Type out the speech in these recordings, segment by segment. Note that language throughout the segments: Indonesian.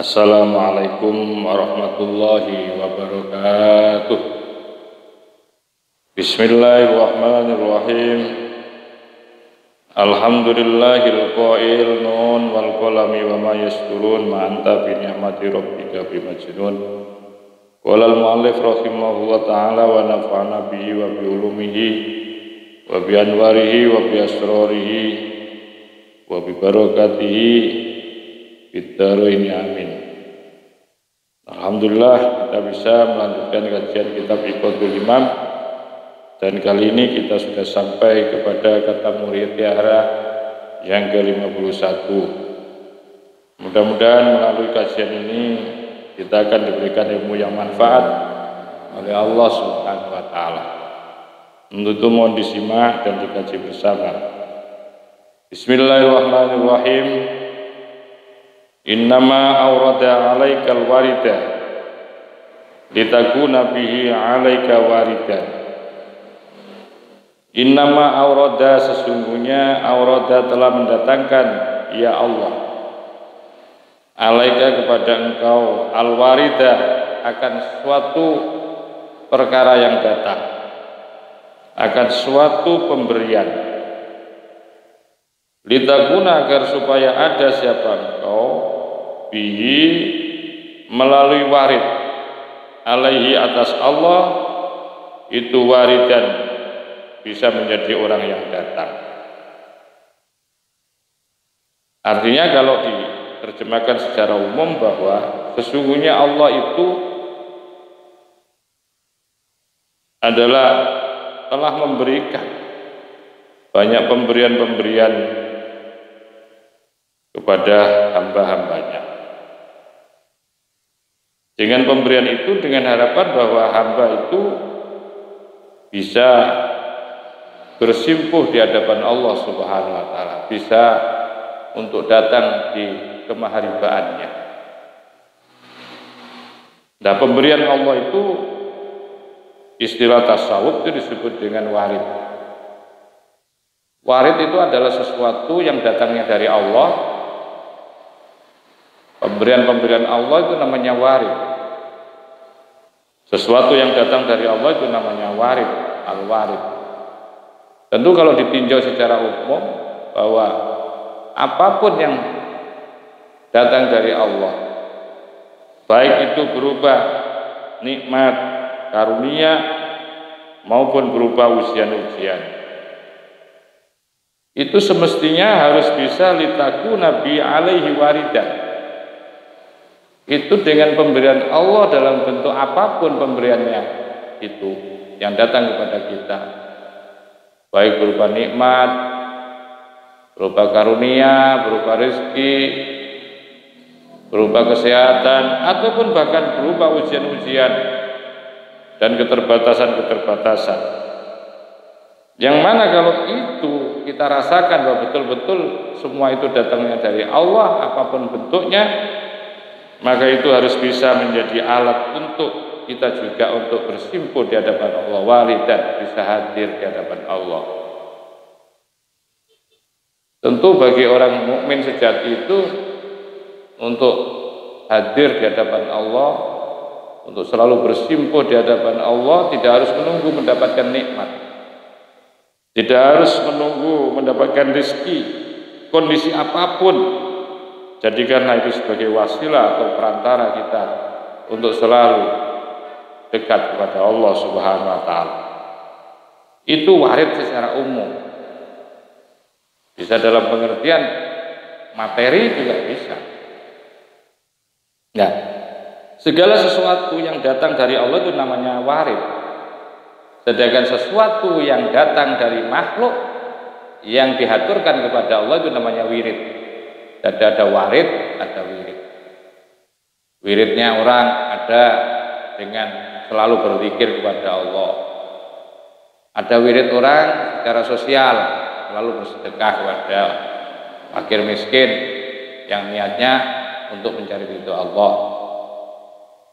Assalamualaikum warahmatullahi wabarakatuh. Bismillahirrahmanirrahim. Alhamdulillahil qail nun wal qalami wa ma yasturun ma anta bi ni'mati rabbika bi majnun. Qala al muallif rahimahullah ta'ala wa nafa'ana bihi wa bi ulumihi wa bi anwarihi wa bi asrarihi wa bi barakatihi Biddaroini amin. Alhamdulillah kita bisa melanjutkan kajian kitab Iqadul Imam, dan kali ini kita sudah sampai kepada kata murid tiara yang ke-51. Mudah-mudahan melalui kajian ini kita akan diberikan ilmu yang manfaat oleh Allah Subhanahu wa taala. Untuk itu mohon disimak dan dikaji bersama. Bismillahirrahmanirrahim. Innama awrada alaikal warida litakuna bihi alaika waridan. Innama awrada, sesungguhnya awrada telah mendatangkan ya Allah alaika kepada engkau al-warida akan suatu perkara yang datang, akan suatu pemberian. Litakuna, agar supaya ada siapa engkau bihi melalui warid alaihi atas Allah itu waridan, bisa menjadi orang yang datang. Artinya kalau diterjemahkan secara umum bahwa sesungguhnya Allah itu adalah telah memberikan banyak pemberian-pemberian kepada hamba-hambanya. Dengan pemberian itu, dengan harapan bahwa hamba itu bisa bersimpuh di hadapan Allah Subhanahu wa taala, bisa untuk datang di kemaharibaannya. Nah, pemberian Allah itu istilah tasawuf itu disebut dengan warid. Warid itu adalah sesuatu yang datangnya dari Allah. Pemberian-pemberian Allah itu namanya warid. Sesuatu yang datang dari Allah itu namanya warid, al-warid. Tentu kalau ditinjau secara umum bahwa apapun yang datang dari Allah, baik itu berupa nikmat, karunia maupun berupa ujian-ujian, itu semestinya harus bisa litakuna bi alaihi waridan. Itu dengan pemberian Allah dalam bentuk apapun pemberiannya itu yang datang kepada kita, baik berupa nikmat, berupa karunia, berupa rezeki, berupa kesehatan, ataupun bahkan berupa ujian-ujian dan keterbatasan-keterbatasan. Yang mana kalau itu kita rasakan bahwa betul-betul semua itu datangnya dari Allah apapun bentuknya, maka itu harus bisa menjadi alat untuk kita juga untuk bersimpuh di hadapan Allah, waridan, bisa hadir di hadapan Allah. Tentu bagi orang mukmin sejati itu untuk hadir di hadapan Allah, untuk selalu bersimpuh di hadapan Allah, tidak harus menunggu mendapatkan nikmat, tidak harus menunggu mendapatkan rezeki, kondisi apapun. Jadikanlah itu sebagai wasilah atau perantara kita untuk selalu dekat kepada Allah Subhanahu wa taala. Itu warid secara umum. Bisa dalam pengertian materi juga bisa. Nah, segala sesuatu yang datang dari Allah itu namanya warid. Sedangkan sesuatu yang datang dari makhluk yang dihaturkan kepada Allah itu namanya wirid. Ada warid, ada wirid. Wiridnya orang ada dengan selalu berzikir kepada Allah. Ada wirid orang secara sosial, selalu bersedekah kepada fakir miskin yang niatnya untuk mencari ridho Allah.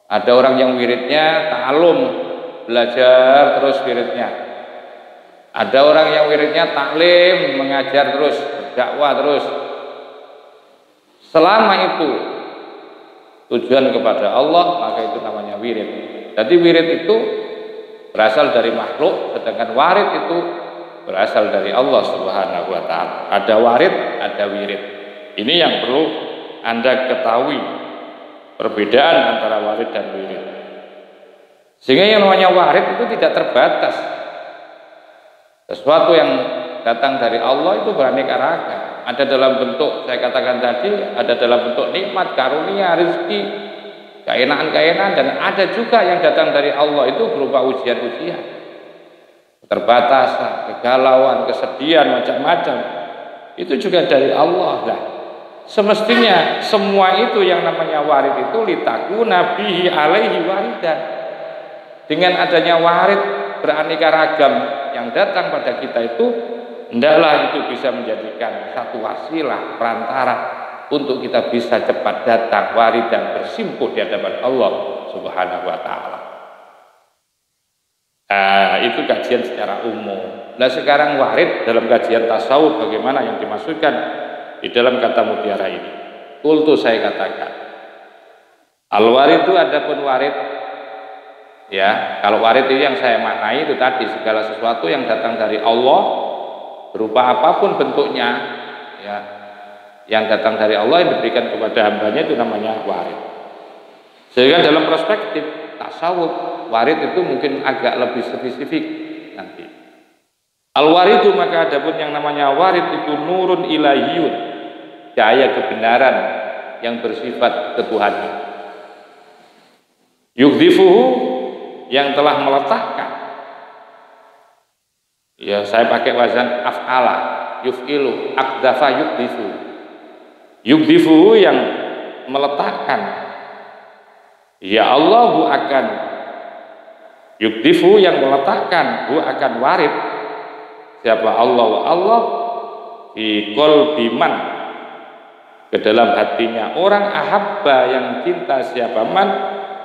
Ada orang yang wiridnya ta'alum, belajar terus wiridnya. Ada orang yang wiridnya taklim, mengajar terus, berdakwah terus. Selama itu tujuan kepada Allah, maka itu namanya wirid. Jadi wirid itu berasal dari makhluk, sedangkan warid itu berasal dari Allah Subhanahu wa taala. Ada warid, ada wirid. Ini yang perlu Anda ketahui, perbedaan antara warid dan wirid. Sehingga yang namanya warid itu tidak terbatas. Sesuatu yang datang dari Allah itu beraneka ragam. Ada dalam bentuk, saya katakan tadi, ada dalam bentuk nikmat, karunia, rezeki, kaenaan-kaenaan, dan ada juga yang datang dari Allah itu berupa ujian-ujian, keterbatasan, kegalauan, kesedihan, macam-macam. Itu juga dari Allah lah. Semestinya semua itu yang namanya warid itu litakuna bihi alaihi waridan. Dengan adanya warid beraneka ragam yang datang pada kita itu, hendaklah itu bisa menjadikan satu wasilah, perantara untuk kita bisa cepat datang warid dan bersimpuh di hadapan Allah Subhanahu wa taala. Itu kajian secara umum. Nah, sekarang warid dalam kajian tasawuf bagaimana yang dimaksudkan di dalam kata mutiara ini? Kultu, saya katakan, al-warid itu adapun warid, ya, kalau warid itu yang saya maknai itu tadi segala sesuatu yang datang dari Allah berupa apapun bentuknya, ya, yang datang dari Allah yang diberikan kepada hambanya itu namanya warid. Sehingga dalam perspektif tasawuf, warid itu mungkin agak lebih spesifik nanti. Al-waridu, maka adapun yang namanya warid itu nurun ilahiyun, cahaya kebenaran yang bersifat ketuhanan. Yugdifuhu, yang telah meletakkan, ya saya pakai wazan af'ala, yuf'ilu, akdafa yugdifu. Yugdifu yang meletakkan, ya Allahu akan, yugdifu yang meletakkan, hu akan warid, siapa Allah? Allah fi qalbi man, ke dalam hatinya orang, ahabba yang cinta siapa man,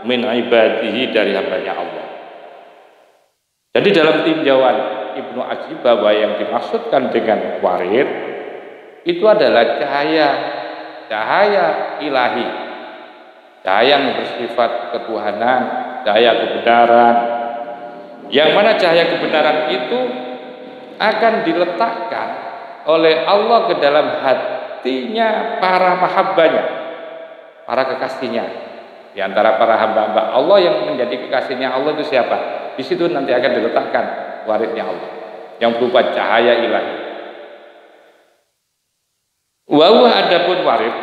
min ibadihi dari hambanya Allah. Jadi dalam tinjauan Ibnu Ajib bahwa yang dimaksudkan dengan warid itu adalah cahaya ilahi, cahaya yang bersifat ketuhanan, cahaya kebenaran, yang mana cahaya kebenaran itu akan diletakkan oleh Allah ke dalam hatinya para mahabbanya, para kekasihnya. Di antara para hamba-hamba Allah yang menjadi kekasihnya Allah itu siapa? Di situ nanti akan diletakkan waridnya Allah yang berupa cahaya ilahi. Wa huwa, adapun warid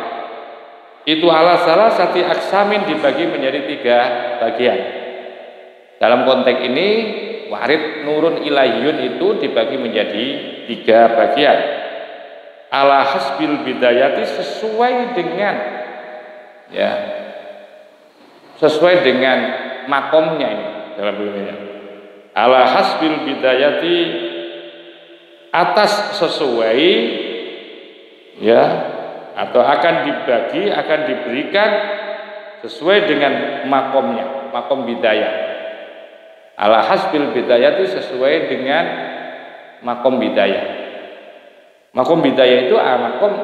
itu ala salah satu aksamin, dibagi menjadi 3 bagian. Dalam konteks ini warid nurun ilahiyun itu dibagi menjadi 3 bagian. Ala hasbil bidayati, sesuai dengan, ya, sesuai dengan makomnya ini dalam dunia. Ala hasbil bidayati, atas sesuai, ya, atau akan dibagi, akan diberikan sesuai dengan makomnya, makom bidayah. Ala hasbil bidayati, sesuai dengan makom bidayah. Makom bidayah itu makom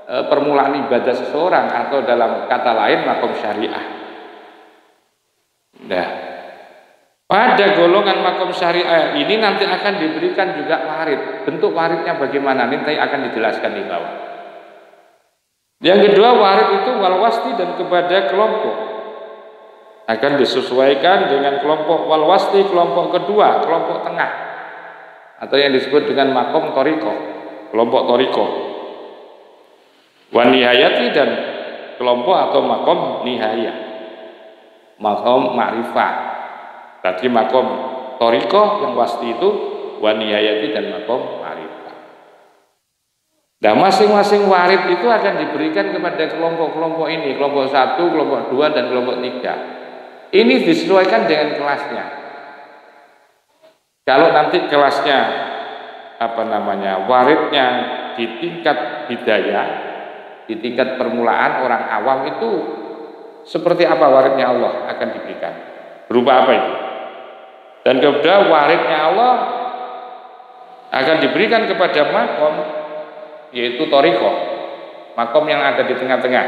permulaan ibadah seseorang, atau dalam kata lain makom syariah. Nah, pada golongan makom syariah ini nanti akan diberikan juga warid. Bentuk waridnya bagaimana nanti akan dijelaskan di bawah. Yang kedua, warid itu wal wasti, dan kepada kelompok akan disesuaikan dengan kelompok wal wasti, kelompok kedua, kelompok tengah, atau yang disebut dengan makom toriko, kelompok toriko. Wan nihayati, dan kelompok atau makom nihayah, makom ma'rifah. Tadi makom toriko yang wasti itu, wan nihayati, dan makom ma'rifah. Nah, masing-masing warid itu akan diberikan kepada kelompok-kelompok ini, kelompok 1, kelompok 2, dan kelompok 3. Ini disesuaikan dengan kelasnya. Kalau nanti kelasnya waridnya di tingkat hidayah, di tingkat permulaan orang awam itu seperti apa waridnya Allah akan diberikan, berupa apa itu? Dan kemudian waridnya Allah akan diberikan kepada makom, yaitu toriko, makom yang ada di tengah-tengah.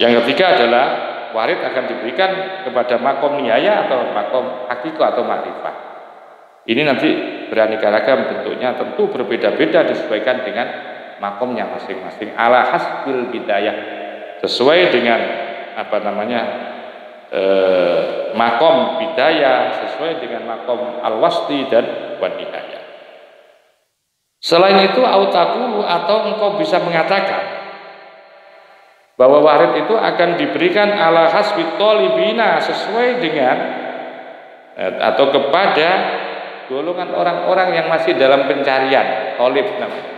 Yang ketiga adalah warid akan diberikan kepada makom nihaya atau makom hakiko atau makrifah. Ini nanti beraneka ragam bentuknya, tentu berbeda-beda disesuaikan dengan makomnya masing-masing. Ala hasbil bidayah, sesuai dengan makom bidayah, sesuai dengan makom al-wasti dan wan-nihayah. Selain itu autaku atau engkau bisa mengatakan bahwa warid itu akan diberikan ala hasbi tolibina, sesuai dengan atau kepada golongan orang-orang yang masih dalam pencarian, tolib namanya,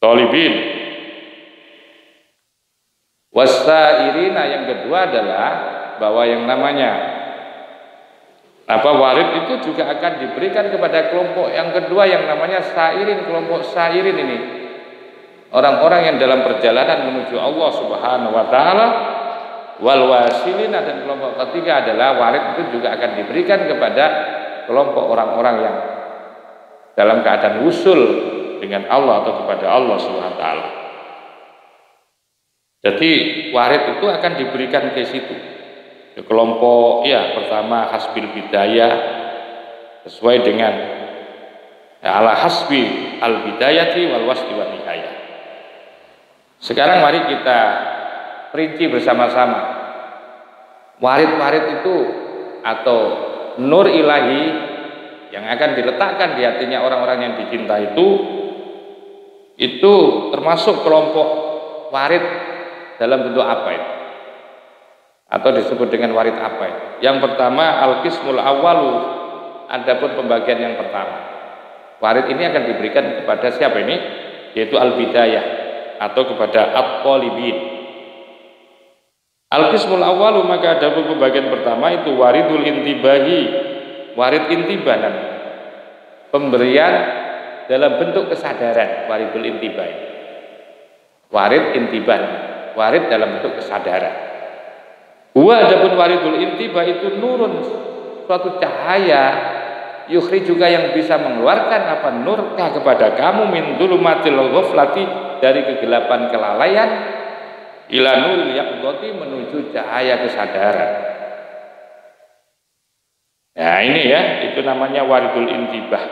tolibin. Wasairina, yang kedua adalah bahwa yang namanya warid itu juga akan diberikan kepada kelompok yang kedua yang namanya sairin. Kelompok sairin ini orang-orang yang dalam perjalanan menuju Allah Subhanahu wa taala, wal wasilina, dan kelompok ketiga adalah warid itu juga akan diberikan kepada kelompok orang-orang yang dalam keadaan wusul dengan Allah atau kepada Allah Subhanahu wa taala. Jadi warid itu akan diberikan ke situ. Kelompok pertama hasbil bidayah, sesuai dengan ala hasbi al bidayati wal wasdi wan nihayah. Sekarang mari kita perinci bersama-sama. Warid-warid itu atau nur ilahi yang akan diletakkan di hatinya orang-orang yang dicinta itu termasuk kelompok warid dalam bentuk apa itu? Atau disebut dengan warid apa itu? Yang pertama al-qismul awwalu, adapun pembagian yang pertama. Warid ini akan diberikan kepada siapa ini? Yaitu al-bidayah atau kepada at-talibin. Al-qismul awwalu, maka adapun pembagian pertama itu waridul intibahi, warid intibah, pemberian dalam bentuk kesadaran, waridul intibah. Warid intibah, warid dalam bentuk kesadaran. Adapun waridul intibah itu nurun, suatu cahaya, yukhri juga yang bisa mengeluarkan nurka kepada kamu min dulumatil ghaflati, dari kegelapan kelalaian, ila nuril yaqdati, menuju cahaya kesadaran. Nah ini itu namanya waridul intibah.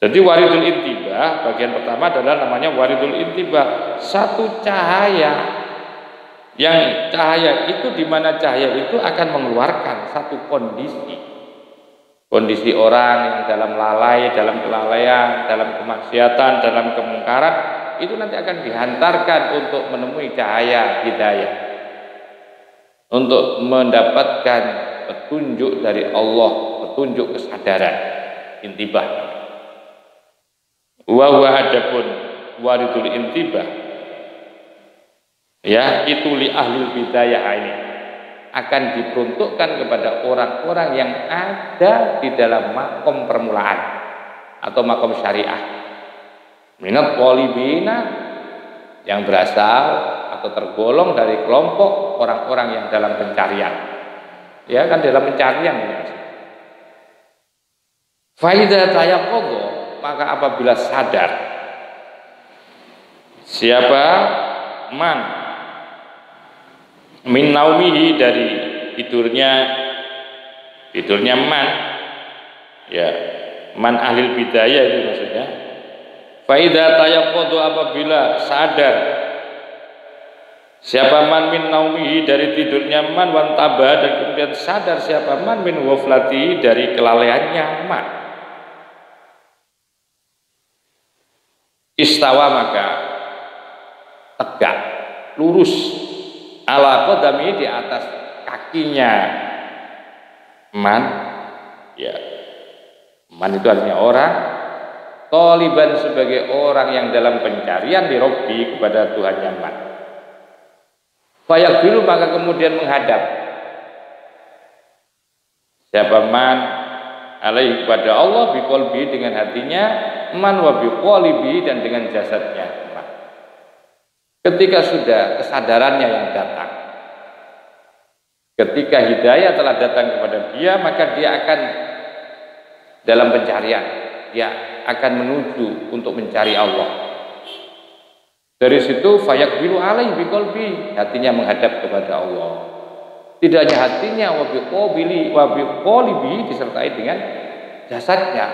Jadi waridul intibah bagian pertama adalah namanya waridul intibah, satu cahaya, yang cahaya itu di mana cahaya itu akan mengeluarkan satu kondisi orang yang dalam lalai, dalam kelalaian, dalam kemaksiatan, dalam kemungkaran, itu nanti akan dihantarkan untuk menemui cahaya hidayah, untuk mendapatkan petunjuk dari Allah, petunjuk kesadaran, intibah. Adapun waridul intibah itu li ahli bidayah, ini akan diperuntukkan kepada orang-orang yang ada di dalam makom permulaan atau makom syariah, minat polibina, yang berasal atau tergolong dari kelompok orang-orang yang dalam pencarian, dalam pencarian ini. Faida tayaqadha, maka apabila sadar siapa man min naumihi, dari tidurnya man ahlil bidayah itu maksudnya. Faida tayaqadha, apabila sadar siapa man min naumihi, dari tidurnya man, wan tabah, dan kemudian sadar siapa man min ghaflati, dari kelalaiannya man, istawa, maka tegak lurus, ala qadami, di atas kakinya man. Man itu artinya orang, taliban, sebagai orang yang dalam pencarian di Rabbi, kepada Tuhannya man. Fayaqbilu, maka kemudian menghadap siapa man alaihi, kepada Allah, biqalbi, dengan hatinya man, wa biqalibi, dan dengan jasadnya. Ketika sudah kesadarannya yang datang, ketika hidayah telah datang kepada dia, maka dia akan dalam pencarian, dia akan menuju untuk mencari Allah. Dari situ fayaqbilu alaihi biqalbi, hatinya menghadap kepada Allah. Tidak hanya hatinya, wa biqalbi disertai dengan jasadnya.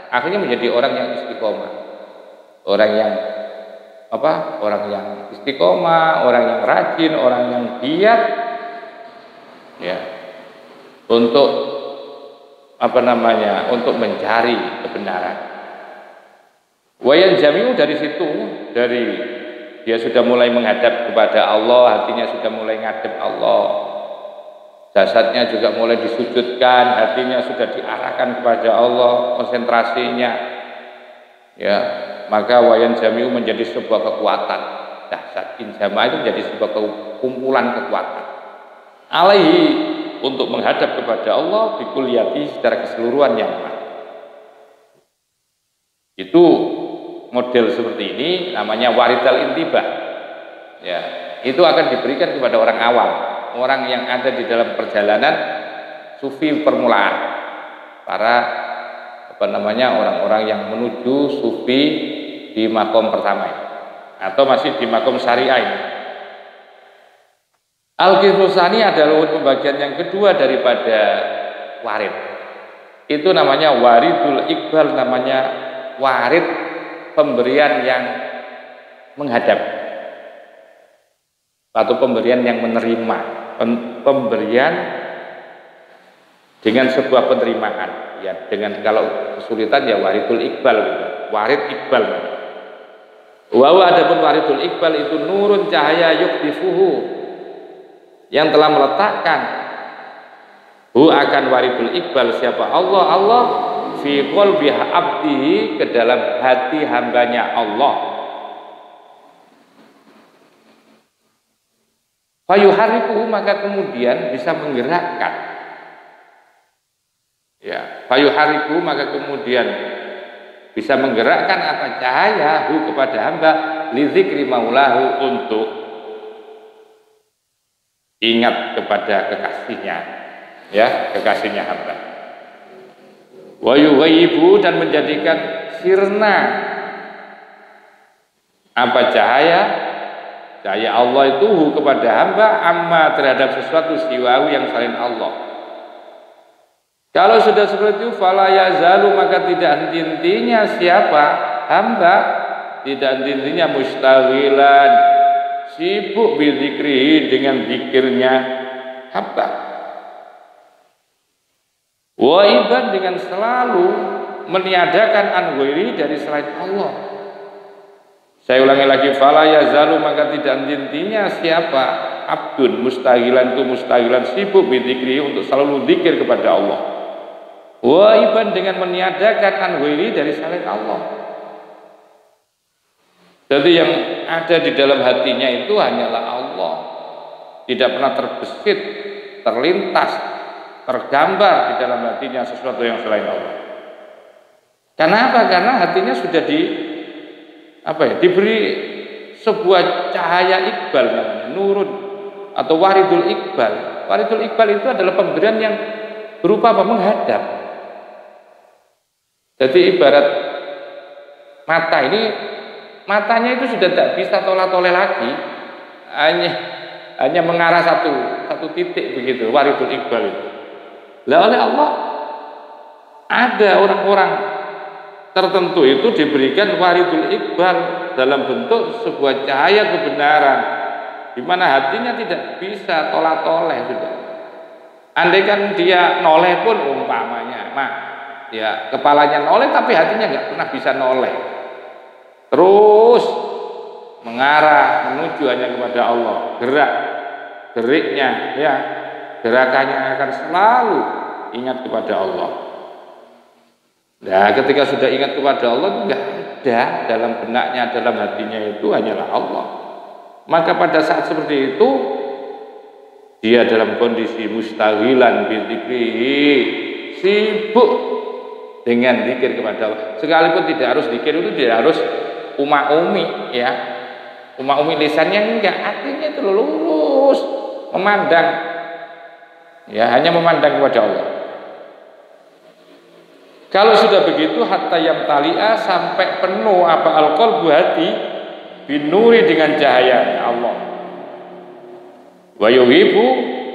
Akhirnya menjadi orang yang istiqomah. Orang yang apa? Orang yang istiqomah, orang yang rajin, orang yang giat ya. Untuk apa namanya? Untuk mencari kebenaran. Wayan jamiu dari situ, dari dia sudah mulai menghadap kepada Allah, hatinya sudah mulai ngadep Allah. Jasadnya juga mulai disujudkan, hatinya sudah diarahkan kepada Allah, konsentrasinya. Ya, maka wayan jamiu menjadi sebuah kekuatan. Dahsyat injama itu menjadi sebuah kumpulan kekuatan. Alaihi untuk menghadap kepada Allah bikuliyati secara keseluruhan yang baik. Itu model seperti ini namanya waridal intibah. Ya, itu akan diberikan kepada orang awam, orang yang ada di dalam perjalanan sufi permulaan, para apa namanya orang-orang yang menuju sufi di makom pertama ini, atau masih di makom syariah ini. Al-Qismusani adalah pembagian yang kedua daripada warid. Itu namanya waridul iqbal, namanya warid pemberian yang menghadap atau pemberian yang menerima, pemberian dengan sebuah penerimaan ya, dengan kalau kesulitan ya waridul iqbal, warid iqbal. Wa adapun waridul iqbal itu nurun cahaya yuktifuhu, yang telah meletakkan akan waridul iqbal siapa Allah fi qalbi abdihi, ke dalam hati hambanya Allah. Fayuhariku, maka kemudian bisa menggerakkan. Ya, fayuhariku, maka kemudian bisa menggerakkan apa cahaya kepada hamba li dzikri maulahu, untuk ingat kepada kekasihnya, ya, kekasihnya hamba. Wa yughayyibu, dan menjadikan sirna apa cahaya Allah itu kepada hamba amma terhadap sesuatu siwahu yang selain Allah. Kalau sudah seperti itu fala yazalu, maka tidak henti-hentinya siapa hamba, tidak henti-hentinya mustaghilan, sibuk bidzikrihi, dengan zikirnya hamba. Wa iban, dengan selalu meniadakan an ghairi, dari selain Allah. Saya ulangi lagi, fala yazalu, maka tidak henti-hentinya siapa abdun mustaghilan, itu mustaghilan sibuk bidzikrihi, untuk selalu zikir kepada Allah. Wa iban, dengan meniadakan an ghairi, dari selain Allah. Jadi yang ada di dalam hatinya itu hanyalah Allah, tidak pernah terbesit, terlintas, tergambar di dalam hatinya sesuatu yang selain Allah. Kenapa? Karena hatinya sudah diberi sebuah cahaya iqbal, namanya nurun atau waridul iqbal. Waridul iqbal itu adalah pemberian yang berupa menghadap. Jadi ibarat mata ini, matanya itu sudah tidak bisa tolak-toleh lagi, hanya mengarah satu titik begitu, waridul iqbal itu. Lah oleh Allah ada orang-orang tertentu itu diberikan waridul iqbal dalam bentuk sebuah cahaya kebenaran, di mana hatinya tidak bisa tolak-toleh sudah. Andaikan dia noleh pun umpamanya, ya kepalanya noleh tapi hatinya nggak pernah bisa noleh, terus mengarah menuju hanya kepada Allah, geriknya ya, gerakannya akan selalu ingat kepada Allah. Nah, ketika sudah ingat kepada Allah, enggak ada dalam benaknya, dalam hatinya itu hanyalah Allah. Maka pada saat seperti itu dia dalam kondisi mustaghilan bidzikrihi, sibuk dengan zikir kepada Allah. Sekalipun tidak harus zikir, itu tidak harus umi ya. Umi lisannya enggak, hatinya itu lurus memandang. Ya, hanya memandang kepada Allah. Kalau sudah begitu hatta yang talia, sampai penuh apa al-qalbu hati binuri dengan cahaya Allah. Wa yuhibu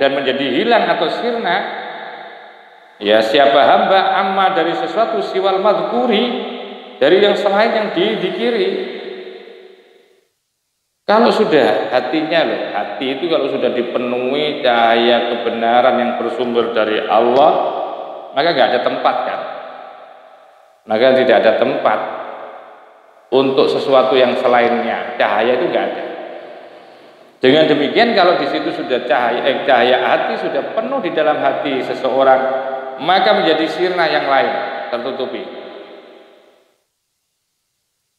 dan menjadi hilang atau sirna ya siapa hamba amma dari sesuatu siwal madhkuri dari yang selain yang didikiri. Kalau sudah hatinya hati itu kalau sudah dipenuhi cahaya kebenaran yang bersumber dari Allah, maka nggak ada tempat kan? Maka tidak ada tempat untuk sesuatu yang selainnya. Cahaya itu nggak ada. Dengan demikian kalau di situ sudah cahaya hati sudah penuh di dalam hati seseorang, maka menjadi sirna yang lain tertutupi.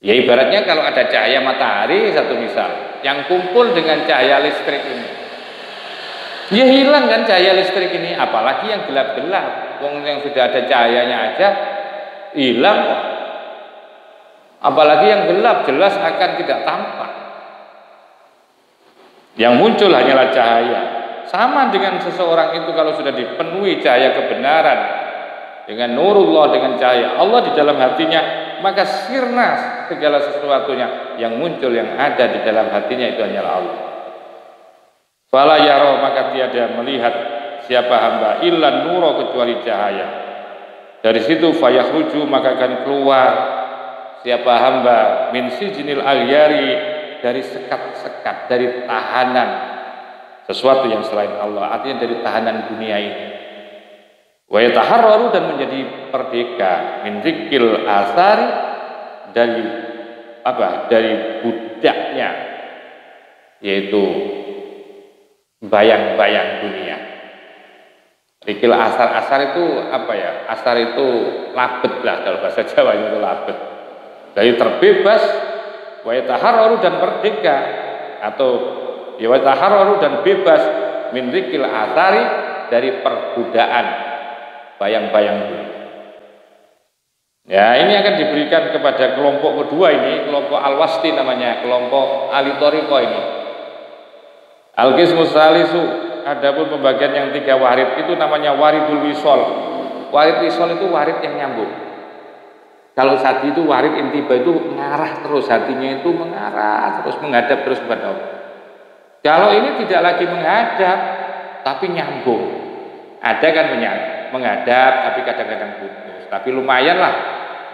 Ya ibaratnya kalau ada cahaya matahari satu misal yang kumpul dengan cahaya listrik ini, ya hilang kan cahaya listrik ini, apalagi yang gelap-gelap. Wong yang sudah ada cahayanya aja hilang kok. Apalagi yang gelap jelas akan tidak tampak. Yang muncul hanyalah cahaya. Sama dengan seseorang itu kalau sudah dipenuhi cahaya kebenaran dengan nurullah, dengan cahaya Allah di dalam hatinya, maka sirna segala sesuatunya yang muncul yang ada di dalam hatinya itu hanyalah Allah. Fala yara maka tiada melihat siapa hamba illa nuro kecuali cahaya. Dari situ fayakhruju maka akan keluar siapa hamba min sijnil alyari dari sekat-sekat, dari tahanan sesuatu yang selain Allah, artinya dari tahanan dunia ini. Wa yataharraru dan menjadi merdeka min zikil asari dari dari budaknya, yaitu bayang-bayang dunia. Rikil asar itu asar itu labet lah, kalau bahasa Jawa itu labet. Dari terbebas, wa yataharraru dan merdeka, atau wa yataharraru dan bebas min rikil asari dari perbudakan bayang-bayang dunia. Ya, ini akan diberikan kepada kelompok kedua ini, kelompok Al-Wasti namanya, kelompok Ahli Thariqah ini. Al-Qismus Salisu, adapun pembagian yang 3 warid itu namanya waridul wisol. Warid wisol itu warid yang nyambung. Kalau tadi itu warid intiba itu mengarah terus, hatinya itu mengarah terus, menghadap terus kepada Allah. Kalau ini tidak lagi menghadap, tapi nyambung. Ada kan menghadap, tapi kadang-kadang putus. Tapi lumayan lah,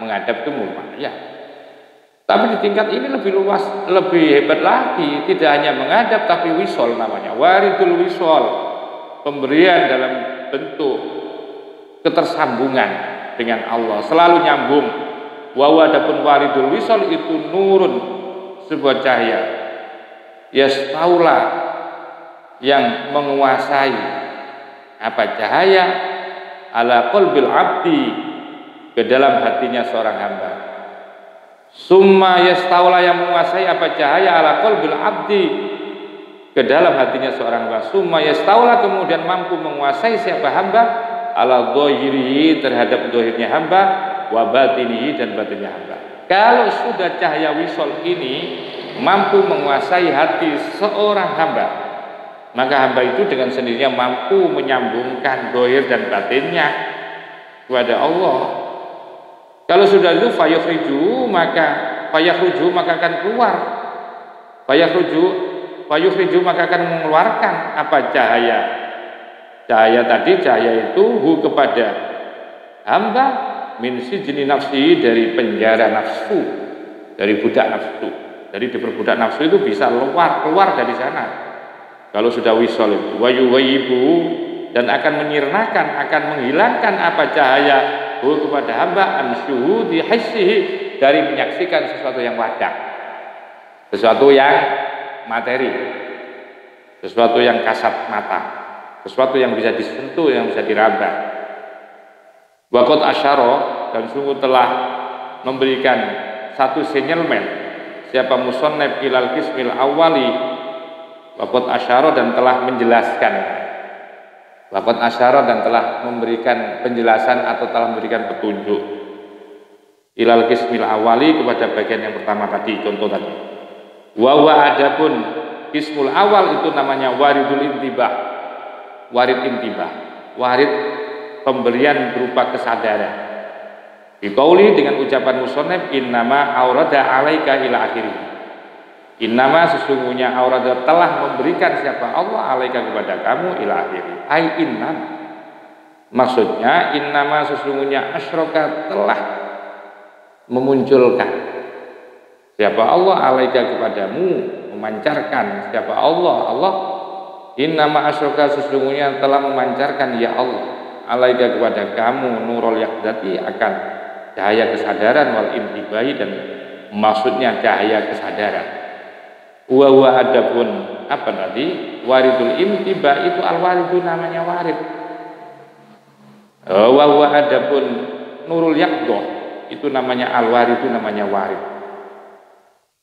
menghadap itu lumayan. Tapi di tingkat ini lebih luas, lebih hebat lagi. Tidak hanya menghadap, tapi wisol namanya. Waridul wisol, pemberian dalam bentuk ketersambungan dengan Allah, selalu nyambung. Wa adapun waridul wisol itu nurun, sebuah cahaya. Yastaula yang menguasai cahaya ala qalbil abdi ke dalam hatinya seorang hamba. Summa yastaula yang menguasai cahaya ala qalbil abdi ke dalam hatinya seorang hamba. Summa yastaula kemudian mampu menguasai siapa hamba ala dhahirihi terhadap dhahirnya hamba wa batinihi dan batinnya hamba. Kalau sudah cahaya wisol ini mampu menguasai hati seorang hamba, maka hamba itu dengan sendirinya mampu menyambungkan dhahir dan batinnya kepada Allah. Kalau sudah itu fayakhruju maka akan keluar. Fayakhruju maka akan mengeluarkan cahaya. Cahaya tadi, cahaya itu kepada hamba min sijni nafsi, dari penjara nafsu, dari budak nafsu. Dari diperbudak nafsu itu bisa keluar dari sana. Kalau sudah wisol itu wayuwayibu dan akan menyirnakan, akan menghilangkan cahaya kepada hamba ansyuhudi hissihi, dari menyaksikan sesuatu yang wadah, sesuatu yang materi, sesuatu yang kasat mata, sesuatu yang bisa disentuh, yang bisa diraba. Waqad asyara dan sungguh telah memberikan satu sinyalmen siapa musannif ilal qismil awali. Waqad asyara dan telah menjelaskan, waqad asyara dan telah memberikan penjelasan atau telah memberikan petunjuk ilal qismil awali kepada bagian yang pertama tadi, contoh tadi. Wa adapun qismul awal itu namanya waridul intibah. Warid intibah, warid pemberian berupa kesadaran. Biqauli dengan ucapan musannif innama aurada alaika ila akhirih. Innama sesungguhnya aurada telah memberikan siapa Allah alaika kepada kamu ila akhiri. Ai innam. Maksudnya innama sesungguhnya asyraka telah memunculkan siapa Allah alaika kepadamu, memancarkan siapa Allah innama asyraka sesungguhnya telah memancarkan ya Allah alaika kepada kamu nurul yaqdati akan cahaya kesadaran wal intibai dan maksudnya cahaya kesadaran. Wa adapun apa tadi waridul intiba itu al waridu namanya warid. Wa adapun nurul yaqdah itu namanya al waridu namanya warid.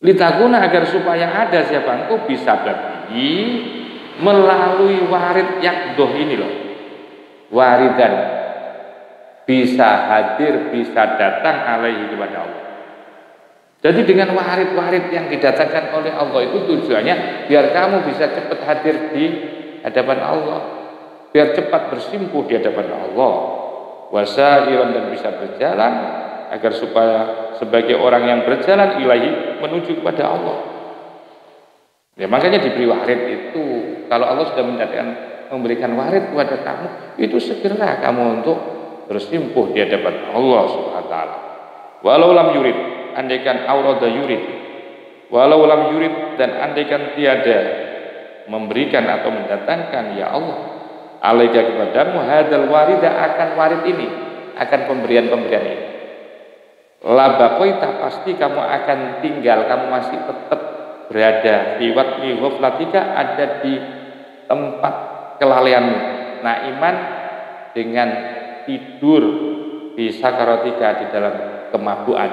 Litakuna agar supaya ada siapa engkau bisa bagi melalui warid yaqdah ini loh. Waridan bisa hadir bisa datang alaihi kepada Allah. Jadi dengan warid-warid yang didatangkan oleh Allah itu tujuannya biar kamu bisa cepat hadir di hadapan Allah, biar cepat bersimpuh di hadapan Allah, wasairan dan bisa berjalan agar supaya sebagai orang yang berjalan ilahi menuju kepada Allah. Ya makanya diberi warid itu. Kalau Allah sudah memberikan warid kepada kamu, itu segera kamu untuk bersimpuh di hadapan Allah Subhanahu wa taala. Walau lam yurid, andaikan aurada yurid, walau lam yurid dan andaikan tiada memberikan atau mendatangkan ya Allah alaika kepadamu hadal warida akan warid ini, akan pemberian-pemberian ini, labaqaita pasti kamu akan tinggal, kamu masih tetap berada di waqti ghaflatika, ada di tempat kelalaianmu, naiman dengan tidur di sakaratika di dalam kemabuan.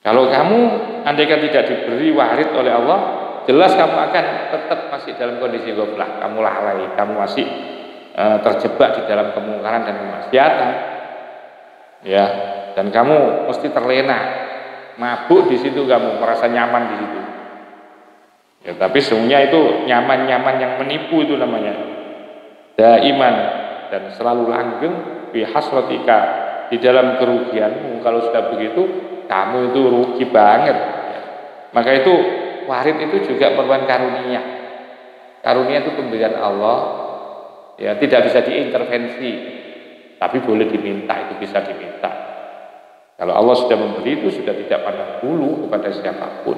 Kalau kamu andaikan tidak diberi warid oleh Allah, jelas kamu akan tetap masih dalam kondisi ghaflah, kamu lalai, kamu masih terjebak di dalam kemungkaran dan kemaksiatan. Ya, dan kamu mesti terlena, mabuk di situ, kamu merasa nyaman di situ. Ya, tapi sesungguhnya itu nyaman-nyaman yang menipu itu namanya. Daiman dan selalu langgeng fi hasratika di dalam kerugianmu. Kalau sudah begitu kamu itu rugi banget ya. Maka itu warid itu juga merupakan karunia. Karunia itu pemberian Allah ya, tidak bisa diintervensi, tapi boleh diminta, itu bisa diminta. Kalau Allah sudah memberi itu sudah tidak pandang bulu kepada siapapun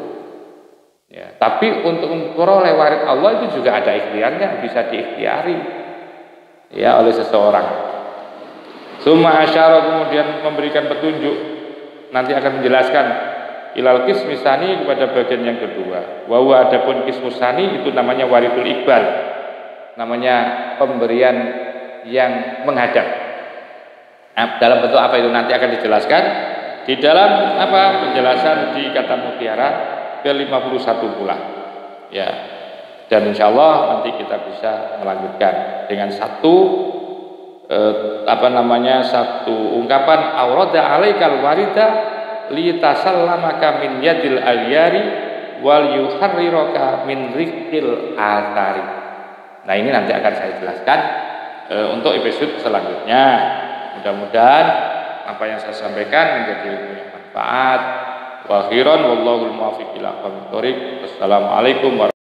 ya. Tapi untuk memperoleh warid Allah itu juga ada ikhtiarnya, bisa diikhtiari ya oleh seseorang. Summa asyara kemudian memberikan petunjuk, nanti akan menjelaskan ilal qismisani kepada bagian yang kedua. Wa huwa adapun qismusani itu namanya waridul iqbal, namanya pemberian yang menghadap. Dalam bentuk apa itu nanti akan dijelaskan di dalam apa penjelasan di kata mutiara ke-51 pula ya. Dan insyaallah nanti kita bisa melanjutkan dengan satu satu ungkapan aurada alaikal warida litasallamaka min yadil alyari wal yuharriraka min rikil athari. Nah ini nanti akan saya jelaskan untuk episode selanjutnya. Mudah-mudahan apa yang saya sampaikan menjadi manfaat. Wa khairan wallahu al-muwaffiq ila aqwamit thoriq. Wassalamualaikum warahmatullahi wabarakatuh.